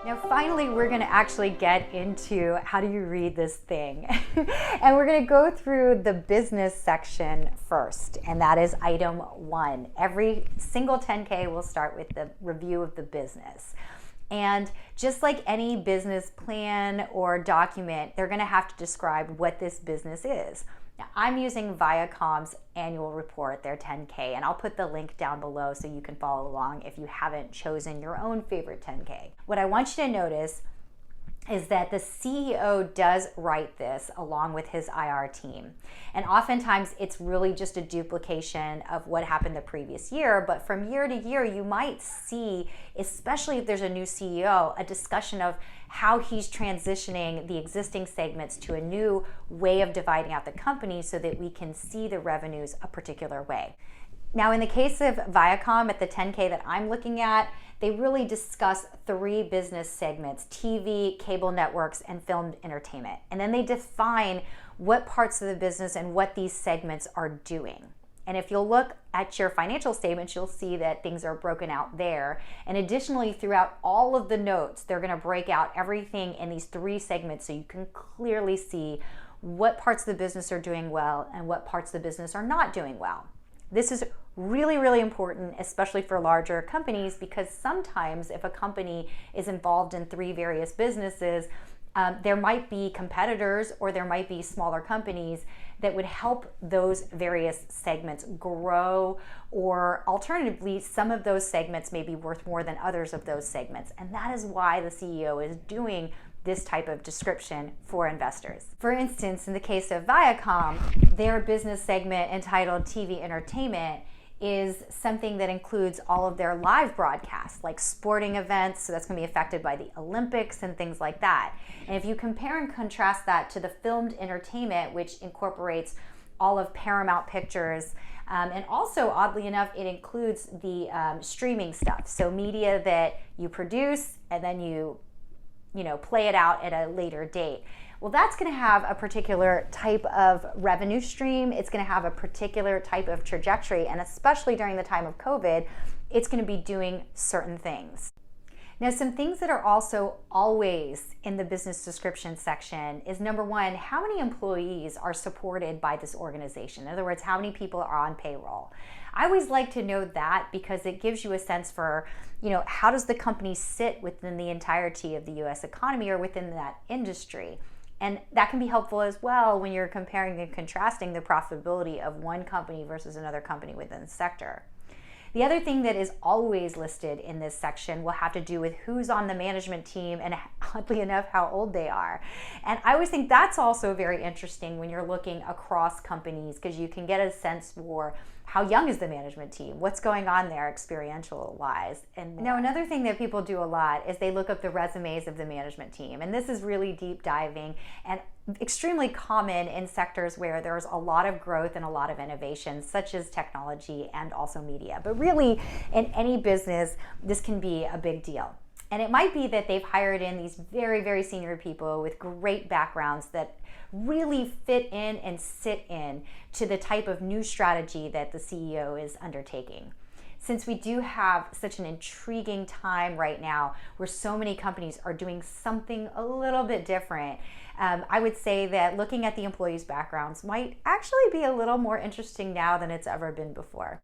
Now, finally, we're going to actually get into how do you read this thing. And we're going to go through the business section first, and that is item 1. Every single 10K will start with the review of the business. And just like any business plan or document, they're going to have to describe what this business is. Now, I'm using Viacom's annual report, their 10K, and I'll put the link down below so you can follow along if you haven't chosen your own favorite 10K. What I want you to notice is that the CEO does write this along with his IR team. And oftentimes it's really just a duplication of what happened the previous year, but from year to year you might see, especially if there's a new CEO, a discussion of how he's transitioning the existing segments to a new way of dividing out the company so that we can see the revenues a particular way. Now, in the case of Viacom at the 10K that I'm looking at, they really discuss 3 business segments: TV, cable networks, and filmed entertainment. And then they define what parts of the business and what these segments are doing. And if you'll look at your financial statements, you'll see that things are broken out there. And additionally, throughout all of the notes, they're going to break out everything in these 3 segments so you can clearly see what parts of the business are doing well and what parts of the business are not doing well. This is really, really important, especially for larger companies, because sometimes if a company is involved in 3 various businesses, there might be competitors or there might be smaller companies that would help those various segments grow, or alternatively, some of those segments may be worth more than others of those segments. And that is why the CEO is doing this type of description for investors. For instance, in the case of Viacom, their business segment entitled TV Entertainment is something that includes all of their live broadcasts, like sporting events, so that's going to be affected by the Olympics and things like that. And if you compare and contrast that to the filmed entertainment, which incorporates all of Paramount Pictures, and also, oddly enough, it includes the streaming stuff, so media that you produce and then you play it out at a later date. Well, that's going to have a particular type of revenue stream. It's going to have a particular type of trajectory, and especially during the time of COVID, it's going to be doing certain things. Now, some things that are also always in the business description section is, number 1, how many employees are supported by this organization? In other words, how many people are on payroll? I always like to know that because it gives you a sense for, how does the company sit within the entirety of the US economy or within that industry? And that can be helpful as well when you're comparing and contrasting the profitability of one company versus another company within the sector. The other thing that is always listed in this section will have to do with who's on the management team and, oddly enough, how old they are. And I always think that's also very interesting when you're looking across companies, because you can get a sense for how young is the management team, what's going on there experiential-wise. And now, another thing that people do a lot is they look up the resumes of the management team. And this is really deep diving and extremely common in sectors where there's a lot of growth and a lot of innovation, such as technology and also media. But really, in any business, this can be a big deal. And it might be that they've hired in these very, very senior people with great backgrounds that really fit in and sit in to the type of new strategy that the CEO is undertaking. Since we do have such an intriguing time right now where so many companies are doing something a little bit different, I would say that looking at the employees' backgrounds might actually be a little more interesting now than it's ever been before.